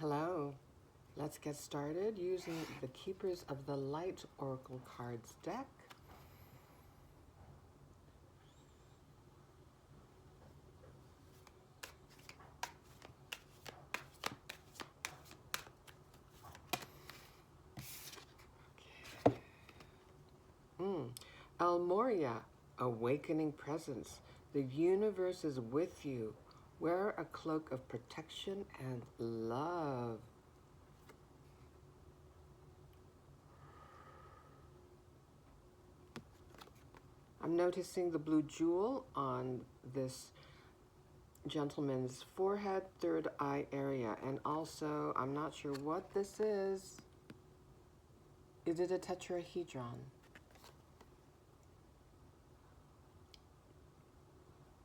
Hello. Let's get started using the Keepers of the Light Oracle Cards deck. Almoria, Awakening Presence. The universe is with you. Wear a cloak of protection and love. I'm noticing the blue jewel on this gentleman's forehead, third eye area, and also, I'm not sure what this is. Is it a tetrahedron?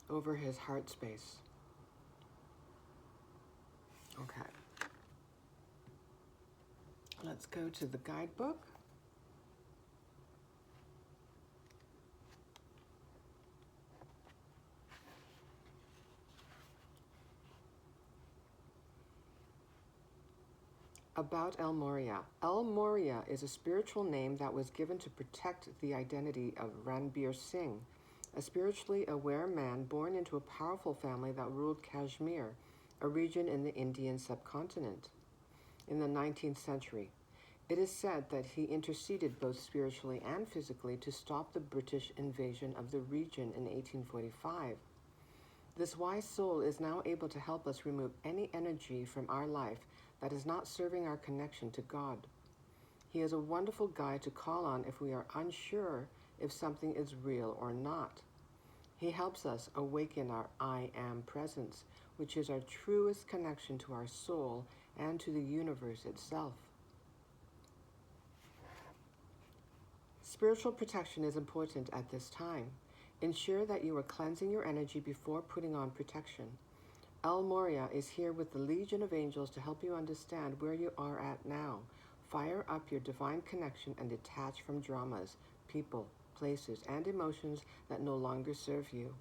Over his heart space. Okay. Let's go to the guidebook. About El Moria. El Moria is a spiritual name that was given to protect the identity of Ranbir Singh, a spiritually aware man born into a powerful family that ruled Kashmir, a region in the Indian subcontinent, in the 19th century. It is said that he interceded both spiritually and physically to stop the British invasion of the region in 1845. This wise soul is now able to help us remove any energy from our life that is not serving our connection to God. He is a wonderful guide to call on if we are unsure if something is real or not. He helps us awaken our I Am presence, which is our truest connection to our soul and to the universe itself. Spiritual protection is important at this time. Ensure that you are cleansing your energy before putting on protection. El Moria is here with the Legion of Angels to help you understand where you are at now. Fire up your divine connection and detach from dramas, people, places, and emotions that no longer serve you.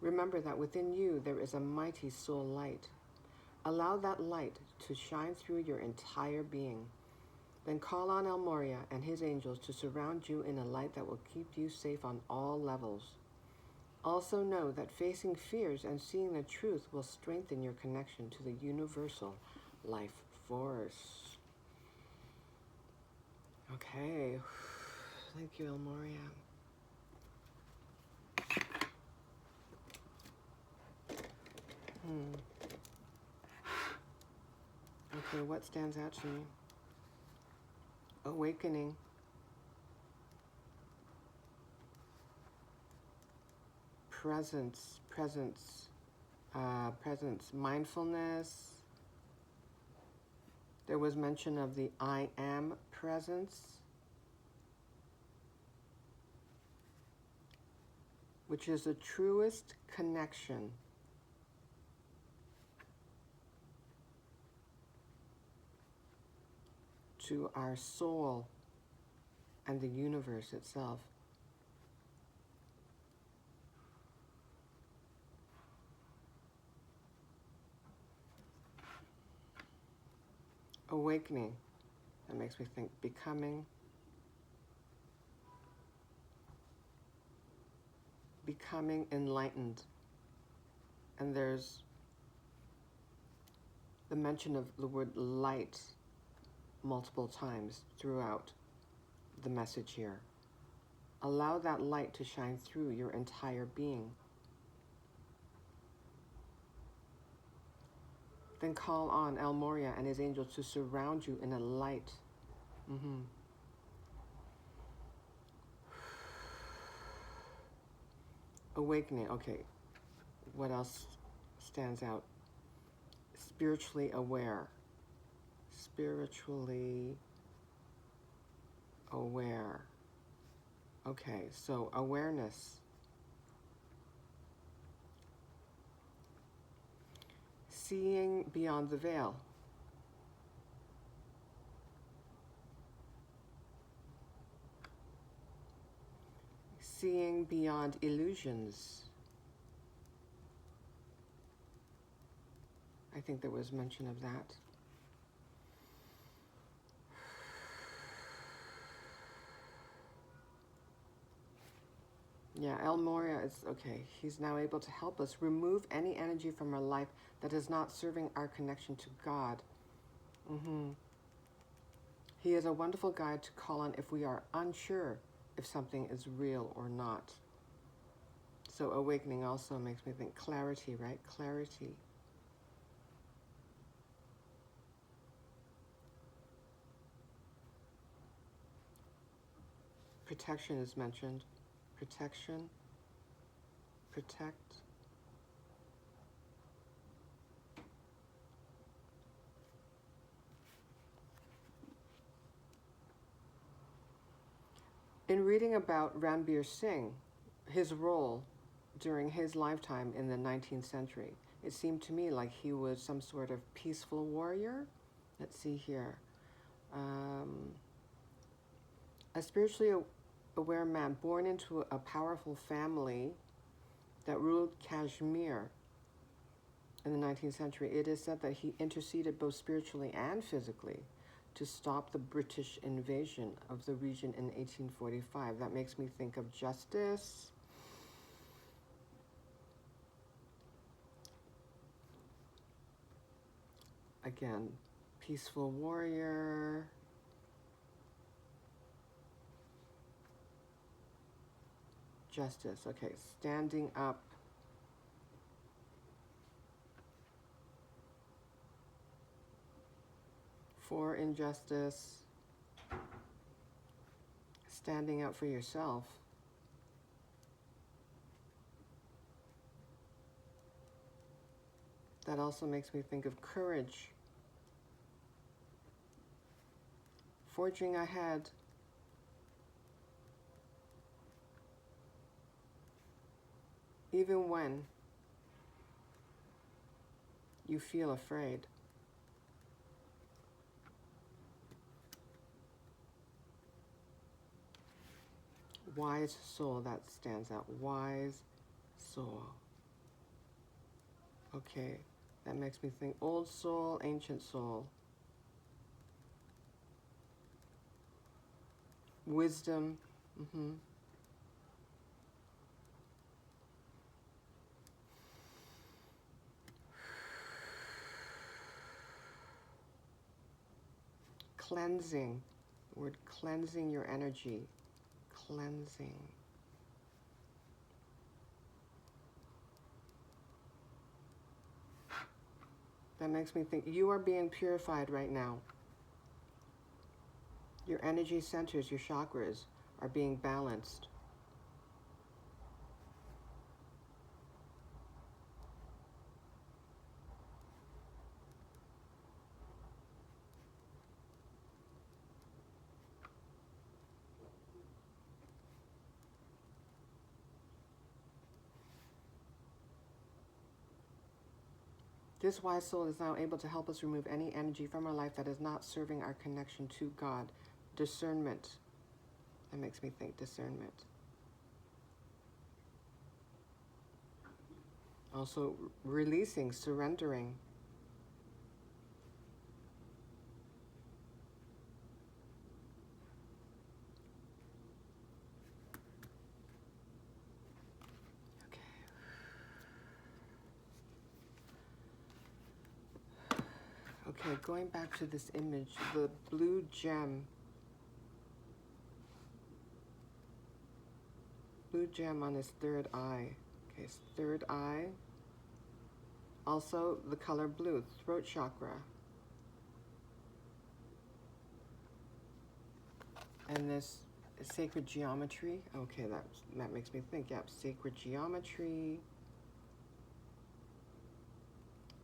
Remember that within you there is a mighty soul light. Allow that light to shine through your entire being. Then call on El Moria and his angels to surround you in a light that will keep you safe on all levels. Also know that facing fears and seeing the truth will strengthen your connection to the universal life force. Okay. Thank you, El Moria. Okay, what stands out to me? Awakening. Presence, mindfulness. There was mention of the I Am presence, which is the truest connection to our soul and the universe itself. Awakening, that makes me think becoming enlightened. And there's the mention of the word light multiple times throughout the message here. Allow that light to shine through your entire being. Then call on El Moria and his angels to surround you in a light. Awakening. Okay, what else stands out? Spiritually aware. Spiritually aware. Okay, so awareness. Seeing beyond the veil. Seeing beyond illusions. I think there was mention of that. Yeah, El Moria is okay. He's now able to help us remove any energy from our life that is not serving our connection to God. He is a wonderful guide to call on if we are unsure if something is real or not. So awakening also makes me think clarity, right? Clarity. Protection is mentioned. Protection. Protect. In reading about Ranbir Singh, his role during his lifetime in the 19th century, it seemed to me like he was some sort of peaceful warrior. Let's see here. A spiritually aware man born into a powerful family that ruled Kashmir in the 19th century. It is said that he interceded both spiritually and physically to stop the British invasion of the region in 1845. That makes me think of justice. Again, peaceful warrior. Justice, okay, standing up. For injustice. Standing up for yourself. That also makes me think of courage. Forging ahead. Even when you feel afraid. Wise soul, that stands out. Wise soul. Okay, that makes me think old soul, ancient soul. Wisdom. Cleansing. Word cleansing your energy. Cleansing. That makes me think you are being purified right now. Your energy centers, your chakras are being balanced. This wise soul is now able to help us remove any energy from our life that is not serving our connection to God. Discernment. That makes me think discernment. Also releasing, surrendering. Okay, going back to this image, the blue gem. Blue gem on his third eye. Okay, his third eye. Also the color blue, throat chakra. And this sacred geometry. Okay, that makes me think, yep, sacred geometry.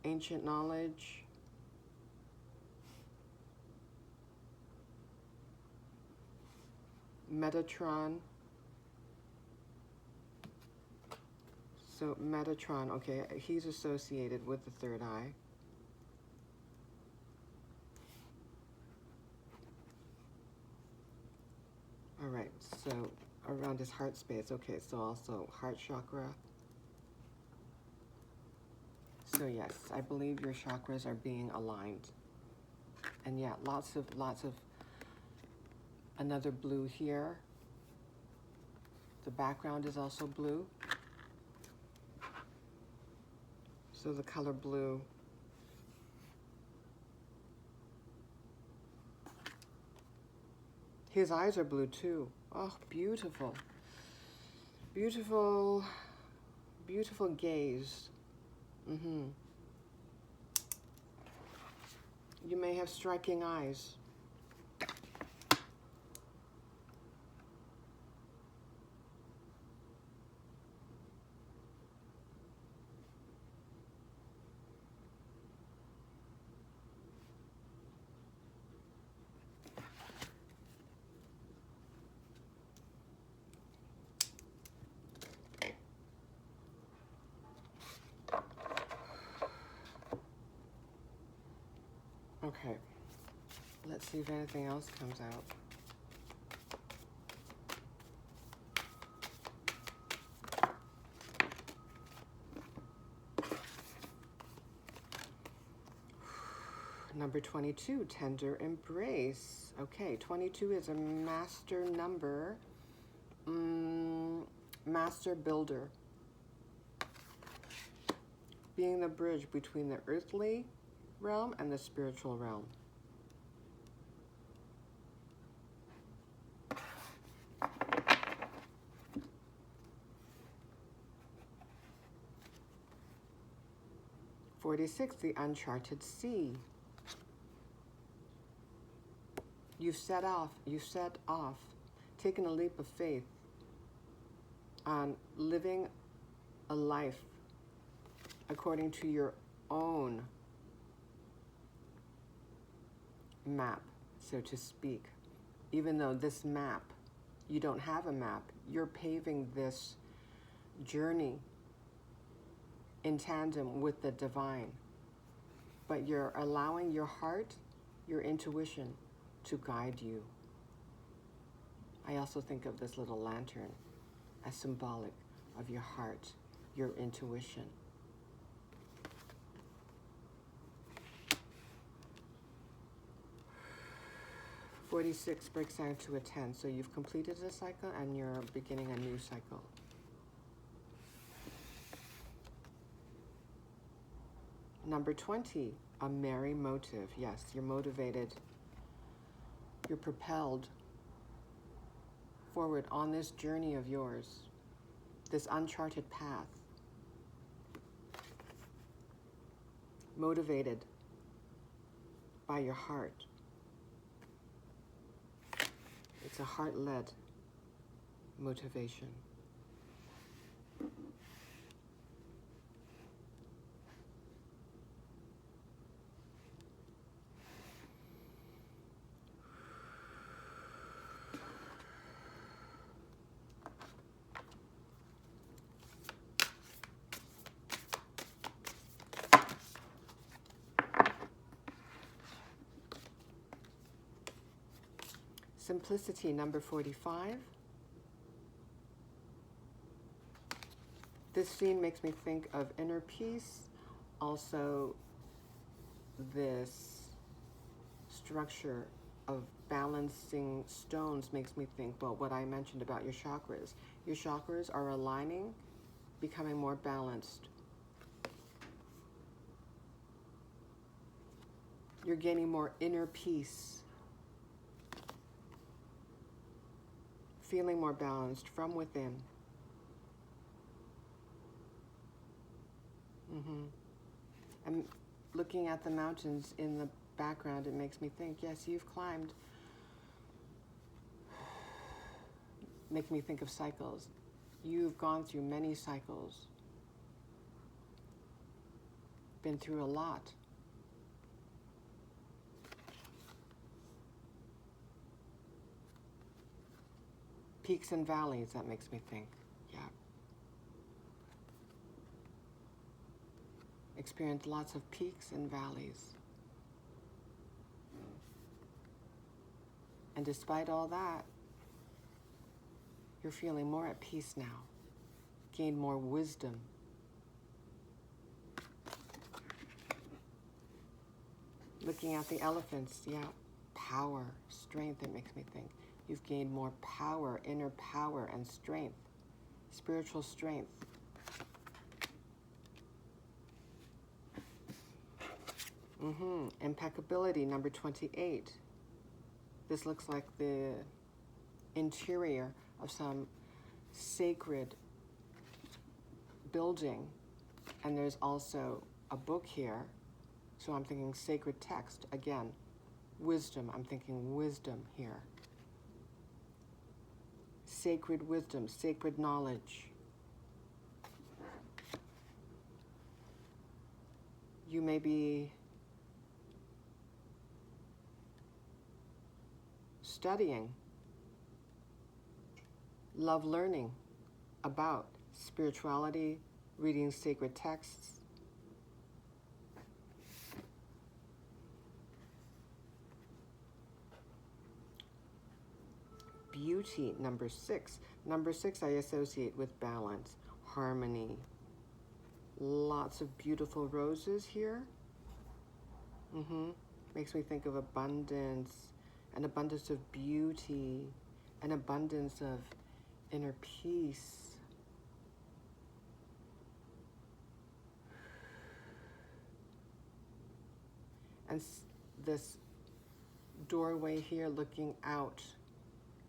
Ancient knowledge. Metatron. So Metatron, okay, he's associated with the third eye. All right, so around his heart space, okay, so also heart chakra. So yes, I believe your chakras are being aligned. And yeah, lots of another blue here. The background is also blue. So the color blue. His eyes are blue too. Oh, beautiful. Beautiful, beautiful gaze. You may have striking eyes. Okay, let's see if anything else comes out. Number 22, tender embrace. Okay, 22 is a master number, master builder. Being the bridge between the earthly realm and the spiritual realm. '46, the uncharted sea. You've set off, taken a leap of faith on living a life according to your own map, so to speak. Even though this map, you don't have a map, you're paving this journey in tandem with the divine. But you're allowing your heart, your intuition, to guide you. I also think of this little lantern as symbolic of your heart, your intuition. '46 breaks down to a 10, so you've completed a cycle and you're beginning a new cycle. Number 20, a merry motive. Yes, you're motivated. You're propelled forward on this journey of yours, this uncharted path. Motivated by your heart. It's a heart-led motivation. Simplicity, number 45. This scene makes me think of inner peace. Also, this structure of balancing stones makes me think about what I mentioned about your chakras. Your chakras are aligning, becoming more balanced. You're gaining more inner peace. Feeling more balanced from within. And looking at the mountains in the background, it makes me think, yes, you've climbed. Make me think of cycles. You've gone through many cycles. Been through a lot. Peaks and valleys, that makes me think. Yeah. Experienced lots of peaks and valleys. And despite all that, you're feeling more at peace now. Gained more wisdom. Looking at the elephants, yeah. Power, strength, it makes me think. You've gained more power, inner power and strength. spiritual strength. Impeccability, number 28. This looks like the interior of some sacred building. And there's also a book here. So I'm thinking sacred text. Again, wisdom. I'm thinking wisdom here. Sacred wisdom, sacred knowledge. You may be studying, love learning about spirituality, reading sacred texts. Beauty, number 6. Number 6 I associate with balance, harmony. Lots of beautiful roses here. Makes me think of abundance, an abundance of beauty, an abundance of inner peace. And this doorway here looking out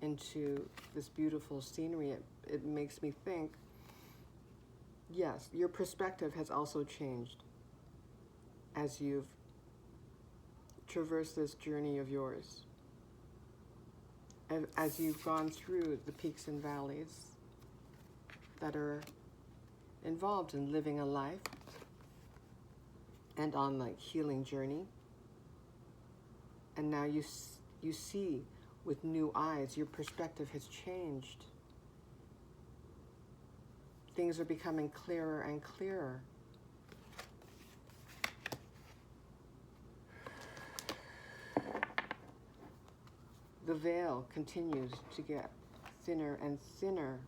into this beautiful scenery, it makes me think, yes, your perspective has also changed as you've traversed this journey of yours. And as you've gone through the peaks and valleys that are involved in living a life and on the healing journey. And now you see with new eyes, your perspective has changed. Things are becoming clearer and clearer. The veil continues to get thinner and thinner.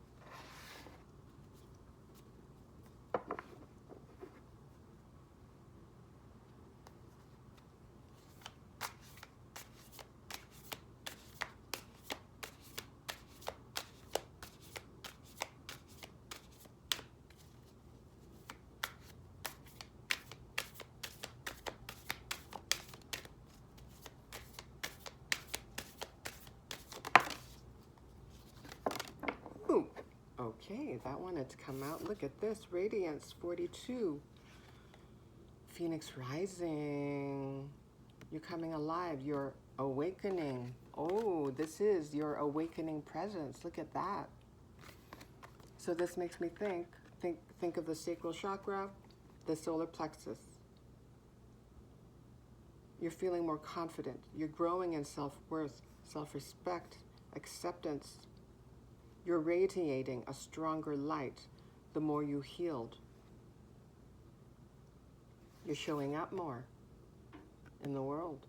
Okay, that one had to come out. Look at this, Radiance 42. Phoenix rising. You're coming alive. You're awakening. Oh, this is your awakening presence. Look at that. So this makes me think of the sacral chakra, the solar plexus. You're feeling more confident. You're growing in self-worth, self-respect, acceptance. You're radiating a stronger light the more you healed. You're showing up more in the world.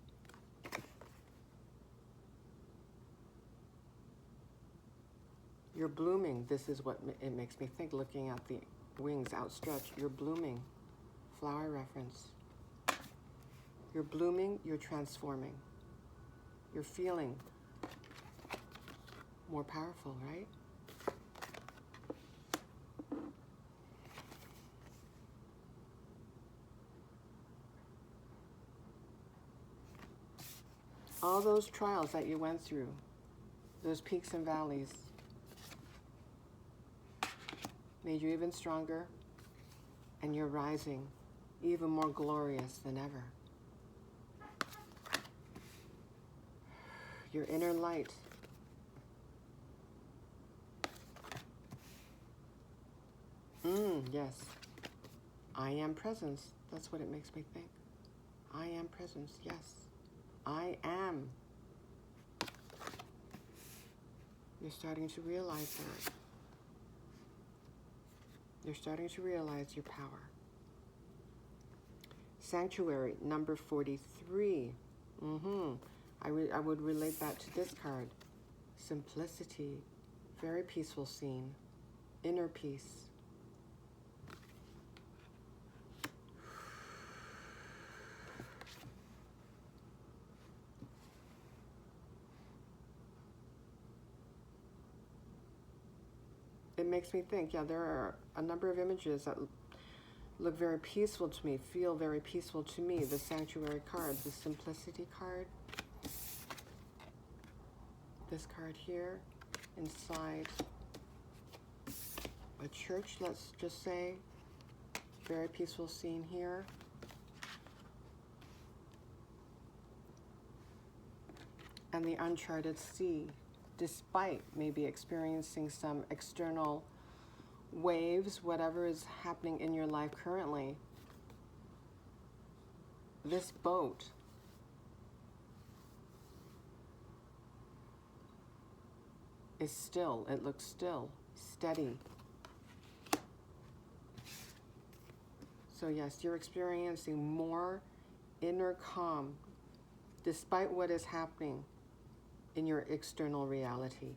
You're blooming. This is what it makes me think, looking at the wings outstretched. You're blooming. Flower reference. You're blooming, you're transforming. You're feeling more powerful, right? All those trials that you went through, those peaks and valleys, made you even stronger, and you're rising even more glorious than ever. Your inner light. Yes. I am presence. That's what it makes me think. I am presence. Yes. I am. You're starting to realize that. You're starting to realize your power. Sanctuary, number 43. I would relate that to this card. Simplicity, very peaceful scene, inner peace. makes me think, yeah, there are a number of images that look very peaceful to me, feel very peaceful to me. The Sanctuary card, the Simplicity card. This card here, inside a church, let's just say. Very peaceful scene here. And the uncharted sea, despite maybe experiencing some external waves, whatever is happening in your life currently, this boat is still, it looks still, steady. So yes, you're experiencing more inner calm despite what is happening in your external reality.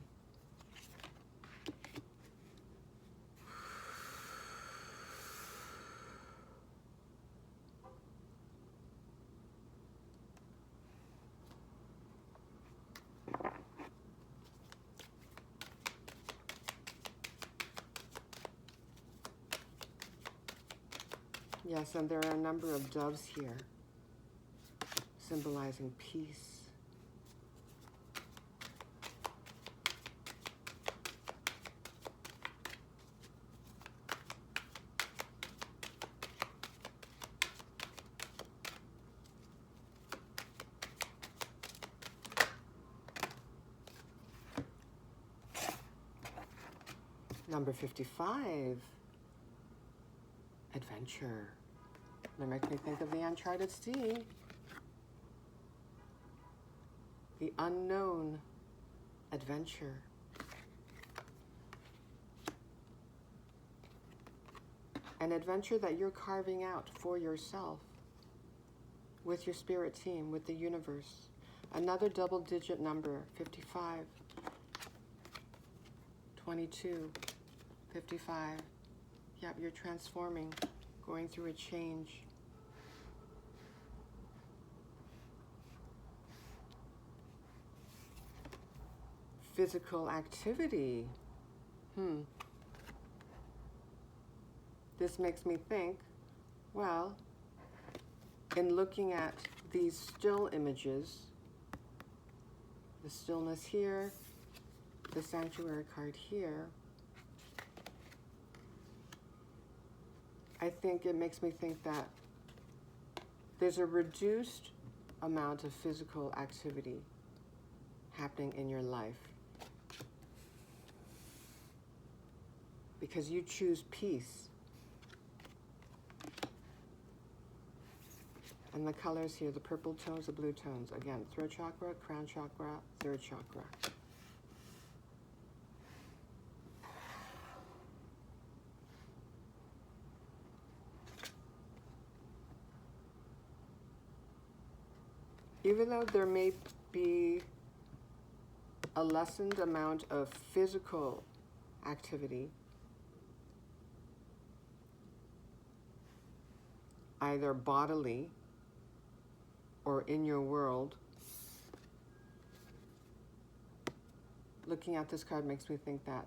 Yes, and there are a number of doves here, symbolizing peace. Number 55, adventure. That makes me think of the uncharted sea. The unknown adventure. An adventure that you're carving out for yourself with your spirit team, with the universe. Another double-digit number, 55, 22, 55. Yep, you're transforming, going through a change. Physical activity. This makes me think, well, in looking at these still images, the stillness here, the Sanctuary card here, I think it makes me think that there's a reduced amount of physical activity happening in your life because you choose peace. And the colors here, the purple tones, the blue tones. Again, throat chakra, crown chakra, third chakra. Even though there may be a lessened amount of physical activity, either bodily or in your world, looking at this card makes me think that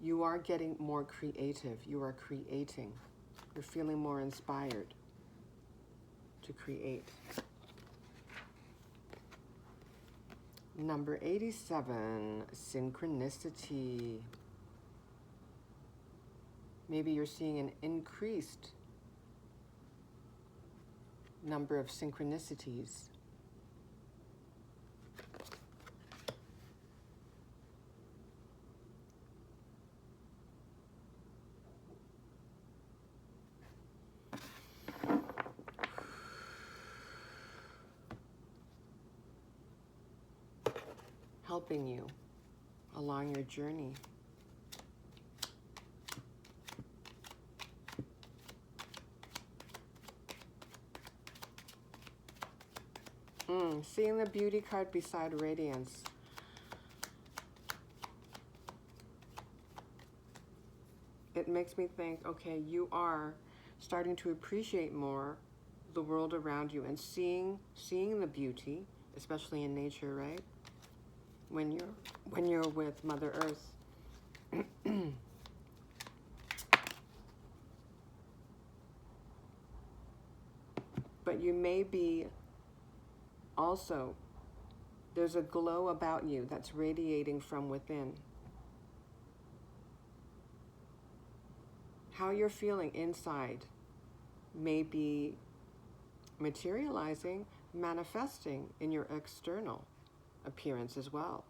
you are getting more creative. You are creating. You're feeling more inspired to create. Number 87, synchronicity. Maybe you're seeing an increased number of synchronicities. Helping you along your journey. Seeing the beauty card beside radiance. It makes me think, okay, you are starting to appreciate more the world around you and seeing the beauty, especially in nature, right? When you're with Mother Earth. But you may be also, there's a glow about you that's radiating from within. How you're feeling inside may be materializing, manifesting in your external appearance as well.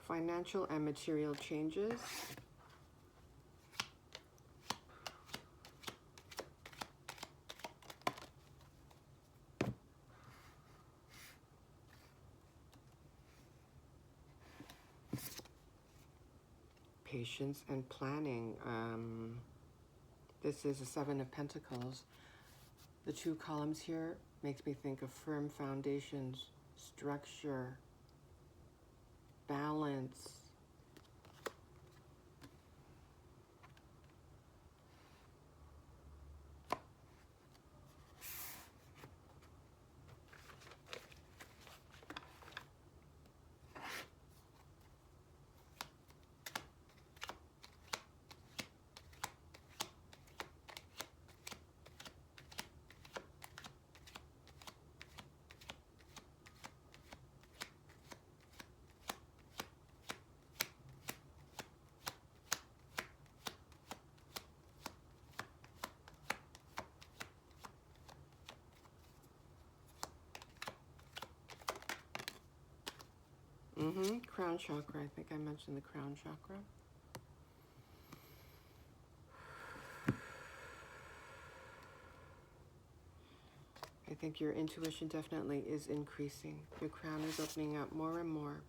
Financial and material changes. Patience and planning. This is a Seven of Pentacles. The two columns here makes me think of firm foundations, structure, balance. Crown chakra. I think I mentioned the crown chakra. I think your intuition definitely is increasing. Your crown is opening up more and more.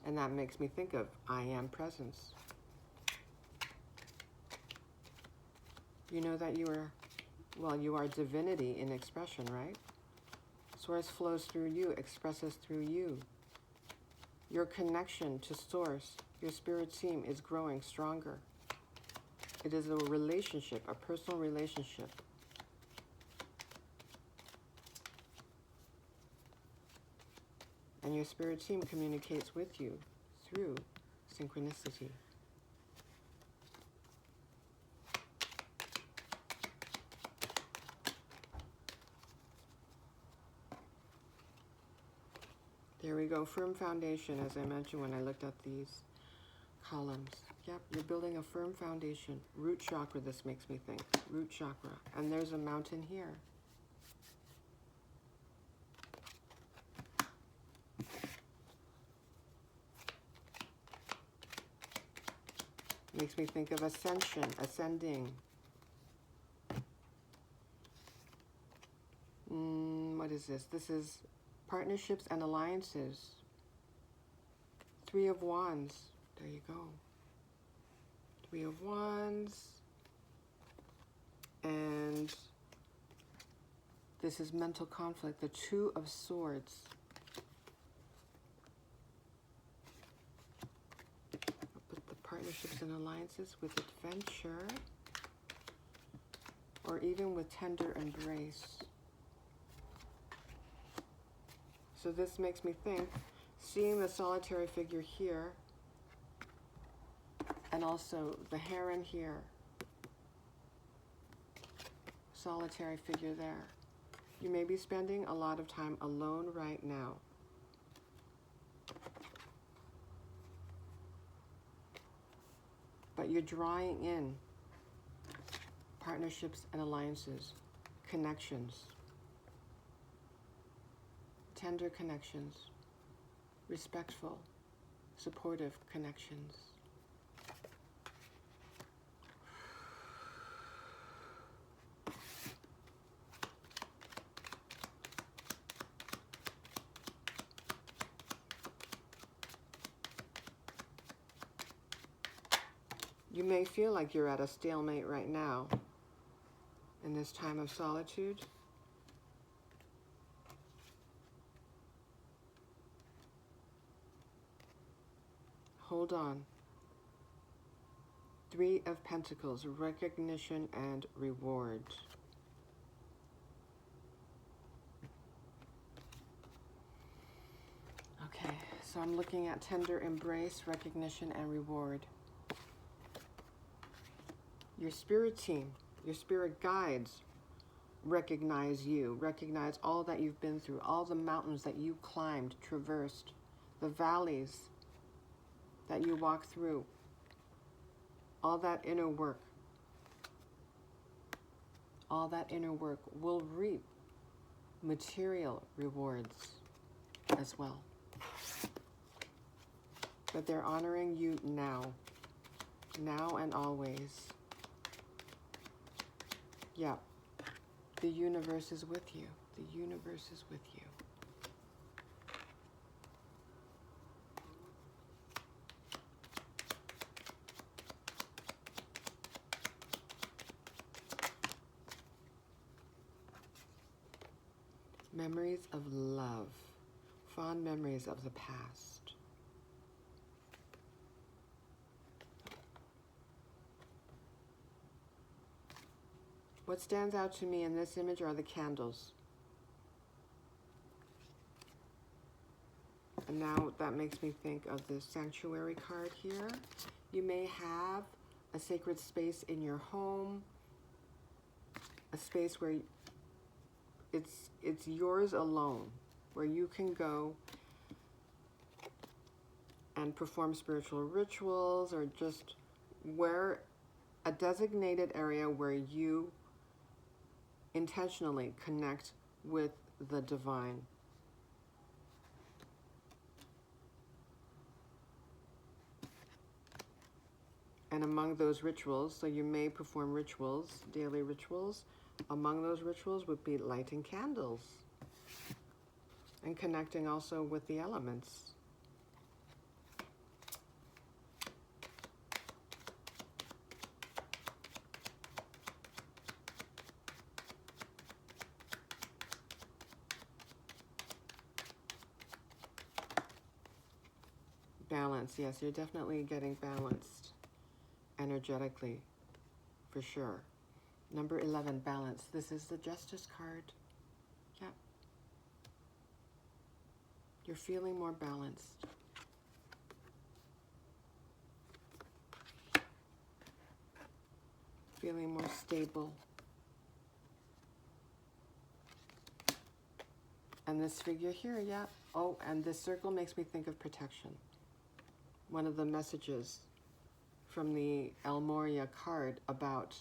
And that makes me think of I am presence. You know that you are divinity in expression, right? Source flows through you, expresses through you. Your connection to Source, your spirit team, is growing stronger. It is a relationship, a personal relationship. And your spirit team communicates with you through synchronicity. There we go, firm foundation, as I mentioned when I looked at these columns. Yep, you're building a firm foundation. Root chakra, this makes me think. Root chakra. And there's a mountain here. Makes me think of ascension, ascending. What is this? This is partnerships and alliances. Three of Wands. There you go. Three of Wands. And this is mental conflict. The Two of Swords. I'll put the partnerships and alliances with adventure. Or even with tender embrace. So this makes me think, seeing the solitary figure here, and also the heron here, solitary figure there. You may be spending a lot of time alone right now. But you're drawing in partnerships and alliances, connections. Tender connections, respectful, supportive connections. You may feel like you're at a stalemate right now in this time of solitude. Hold on. Three of Pentacles, recognition and reward. Okay, so I'm looking at tender embrace, recognition, and reward. Your spirit team, your spirit guides recognize you, recognize all that you've been through, all the mountains that you climbed, traversed, the valleys that you walked through, all that inner work. All that inner work will reap material rewards as well. But they're honoring you now and always. Yeah, the universe is with you. The universe is with you. Memories of love, fond memories of the past. What stands out to me in this image are the candles. And now that makes me think of the sanctuary card here. You may have a sacred space in your home, a space where it's yours alone, where you can go and perform spiritual rituals, or just where a designated area where you intentionally connect with the divine. And among those rituals, so you may perform rituals, daily rituals. Among those rituals would be lighting candles and connecting also with the elements. Balance, yes, you're definitely getting balanced energetically, for sure. Number 11, balance. This is the Justice card. Yep. You're feeling more balanced. Feeling more stable. And this figure here, yeah. Oh, and this circle makes me think of protection. One of the messages from the El Moria card about,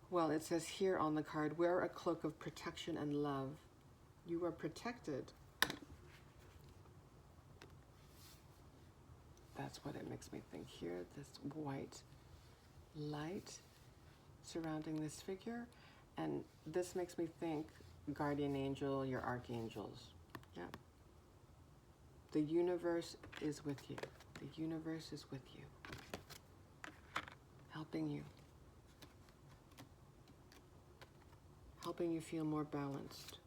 well, it says here on the card, wear a cloak of protection and love. You are protected. That's what it makes me think here, this white light surrounding this figure. And this makes me think guardian angel, your archangels. Yeah. The universe is with you. The universe is with you, helping you. Helping you feel more balanced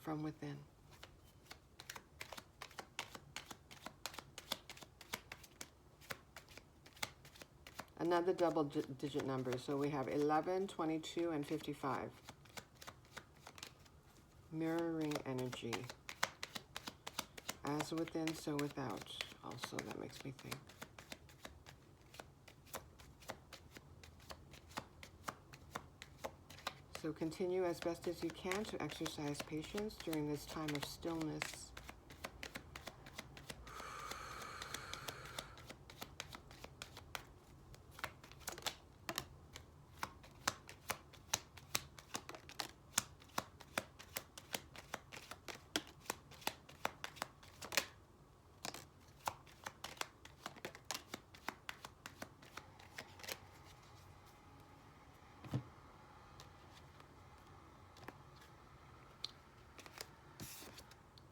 from within. Another double-digit number, so we have 11, 22, and 55. Mirroring energy. As within, so without. Also, that makes me think. So continue as best as you can to exercise patience during this time of stillness.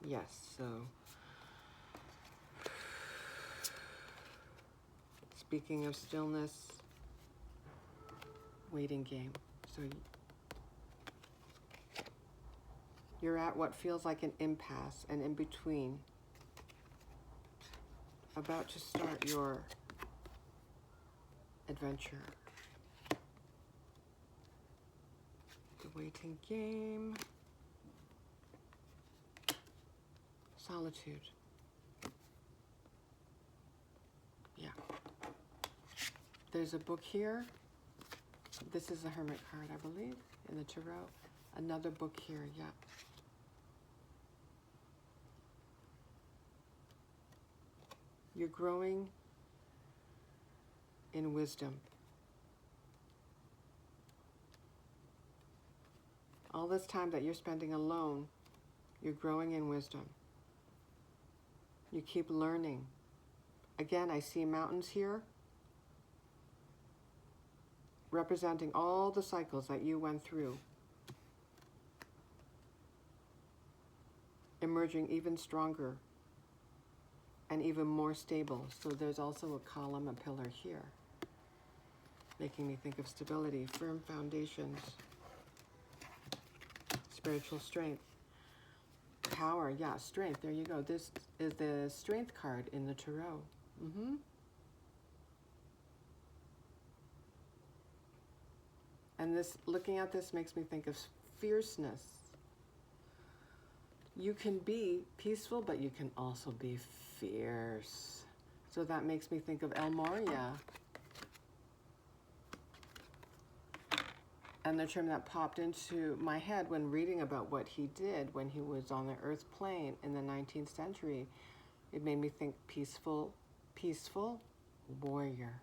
Yes, so speaking of stillness, waiting game. So you're at what feels like an impasse, an in-between about to start your adventure. The waiting game. Solitude. Yeah. There's a book here. This is the Hermit card, I believe, in the Tarot. Another book here, yeah. You're growing in wisdom. All this time that you're spending alone, you're growing in wisdom. You keep learning. Again, I see mountains here, representing all the cycles that you went through, emerging even stronger and even more stable. So there's also a column, a pillar here, making me think of stability, firm foundations, spiritual strength, power, yeah, strength, there you go. This is the strength card in the Tarot. And this, looking at this makes me think of fierceness. You can be peaceful, but you can also be fierce. So that makes me think of El Moria. And the term that popped into my head when reading about what he did when he was on the earth plane in the 19th century, it made me think peaceful warrior.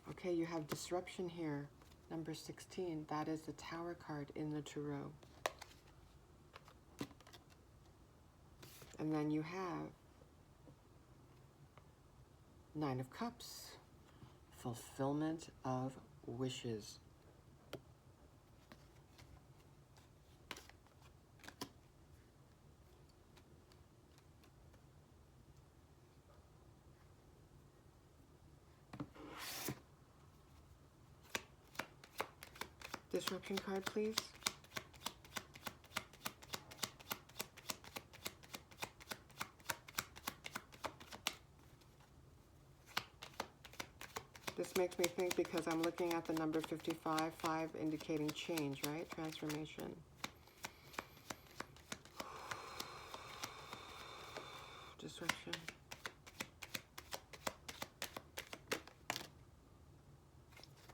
Okay, you have disruption here, number 16. That is the Tower card in the Tarot. And then you have Nine of Cups, fulfillment of wishes. Disruption card, please. This makes me think because I'm looking at the number 55, 5 indicating change, right? Transformation. Disruption.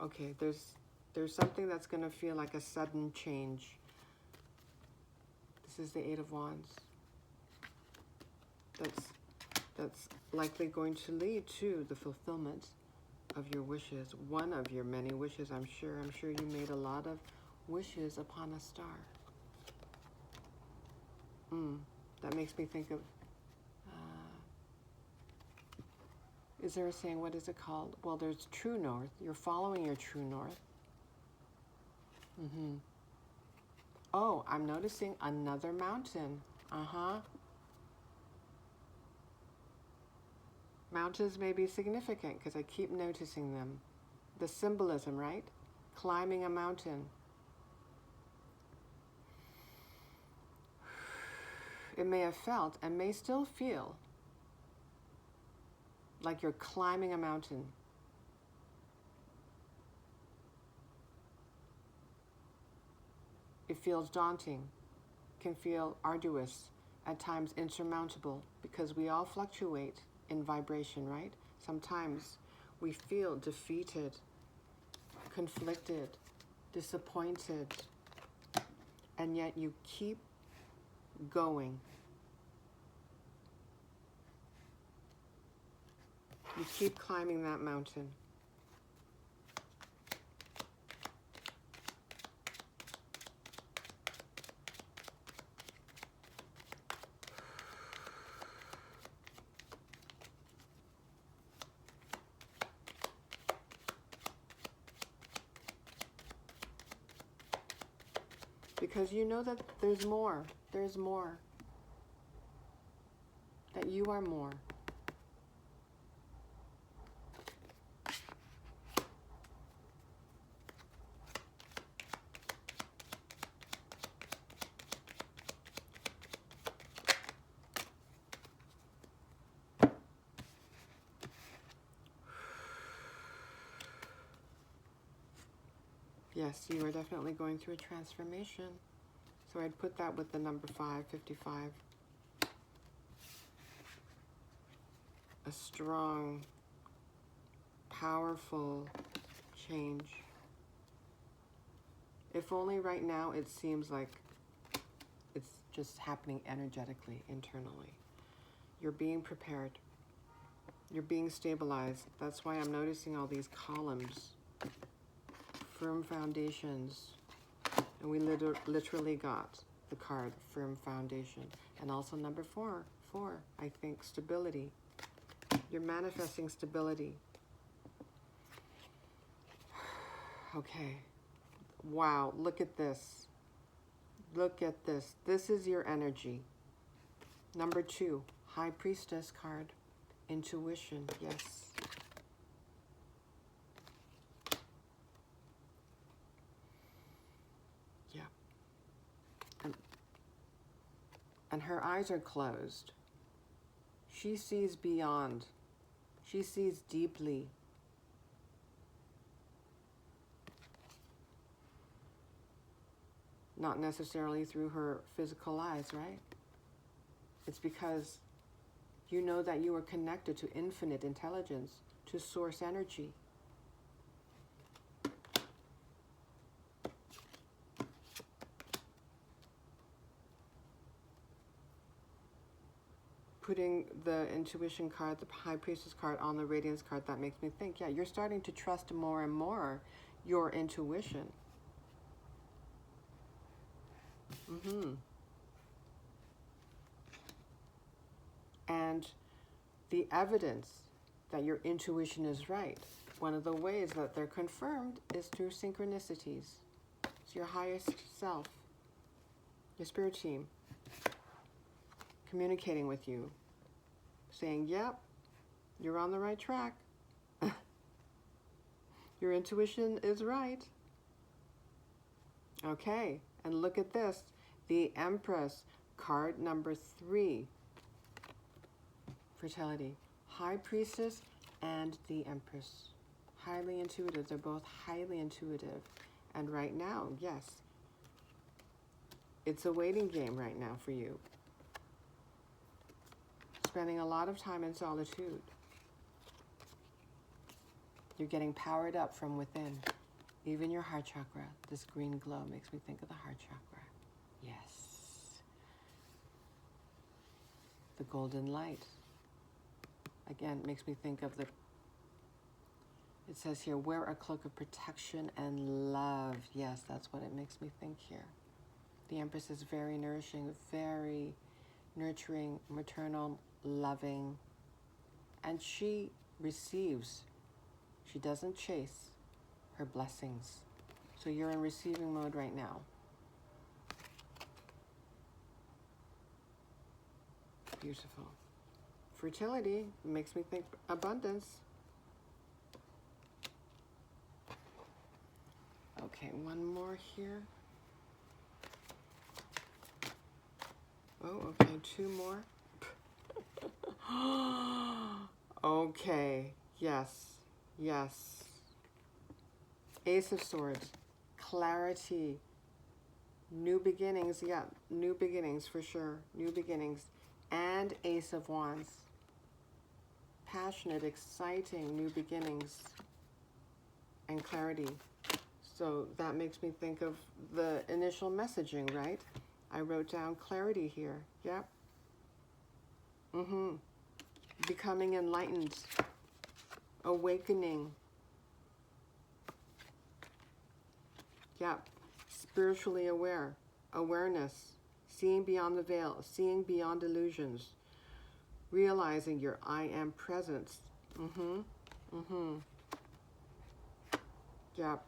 Okay, there's something that's going to feel like a sudden change. This is the Eight of Wands. That's likely going to lead to the fulfillment of your wishes. One of your many wishes, I'm sure. I'm sure you made a lot of wishes upon a star. That makes me think of, is there a saying, what is it called? Well, there's true north. You're following your true north. Oh, I'm noticing another mountain. Mountains may be significant because I keep noticing them. The symbolism, right? Climbing a mountain. It may have felt and may still feel like you're climbing a mountain. It feels daunting, can feel arduous, at times insurmountable, because we all fluctuate in vibration, right? Sometimes we feel defeated, conflicted, disappointed, and yet you keep going. You keep climbing that mountain. Because you know that there's more. There's more. That you are more. Yes, you are definitely going through a transformation. So I'd put that with the number 555. A strong, powerful change. If only right now it seems like it's just happening energetically, internally. You're being prepared. You're being stabilized. That's why I'm noticing all these columns. Firm foundations. And we literally got the card, firm foundation. And also number 4, I think, stability. You're manifesting stability. Okay. Wow, look at this. Look at this. This is your energy. Number 2, High Priestess card. Intuition, yes. Yeah. And her eyes are closed. She sees beyond. She sees deeply. Not necessarily through her physical eyes, right? It's because you know that you are connected to infinite intelligence, to source energy. Putting the intuition card, the High Priestess card on the Radiance card, that makes me think, yeah, you're starting to trust more and more your intuition. And the evidence that your intuition is right, one of the ways that they're confirmed is through synchronicities. It's your highest self, your spirit team, communicating with you, saying, yep, you're on the right track. Your intuition is right. Okay, and look at this. The Empress, card number 3. Fertility. High Priestess and the Empress. Highly intuitive. They're both highly intuitive. And right now, yes, it's a waiting game right now for you. Spending a lot of time in solitude. You're getting powered up from within. Even your heart chakra, this green glow makes me think of the heart chakra. Yes. The golden light. Again, makes me think of the, it says here, wear a cloak of protection and love. Yes, that's what it makes me think here. The Empress is very nourishing, very nurturing, maternal, loving, and she receives. She doesn't chase her blessings. So you're in receiving mode right now. Beautiful. Fertility makes me think abundance. Okay, one more here. Oh, okay, 2 more. Okay, yes, yes. Ace of Swords, clarity, new beginnings, yeah, new beginnings for sure, new beginnings, and Ace of Wands. Passionate, exciting new beginnings and clarity. So that makes me think of the initial messaging, right? I wrote down clarity here. Yep. Becoming enlightened. Awakening. Yep. Spiritually aware. Awareness. Seeing beyond the veil. Seeing beyond illusions. Realizing your I am presence. Yep.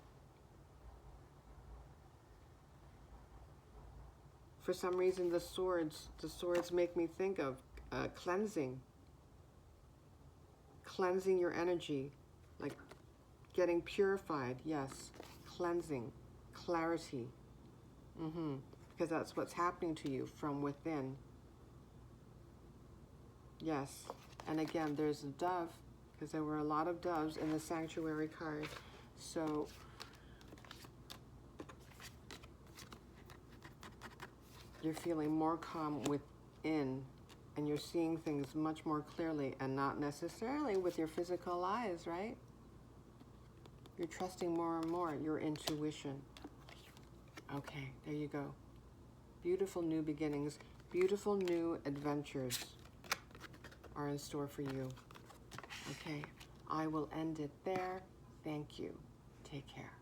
For some reason, the swords make me think of cleansing. Cleansing your energy, like getting purified, yes. Cleansing, clarity. Because that's what's happening to you from within. Yes. And again, there's a dove, because there were a lot of doves in the sanctuary card. So You're feeling more calm within, and you're seeing things much more clearly and not necessarily with your physical eyes, right? You're trusting more and more your intuition. Okay, there you go. Beautiful new beginnings, beautiful new adventures are in store for you. Okay, I will end it there. Thank you. Take care.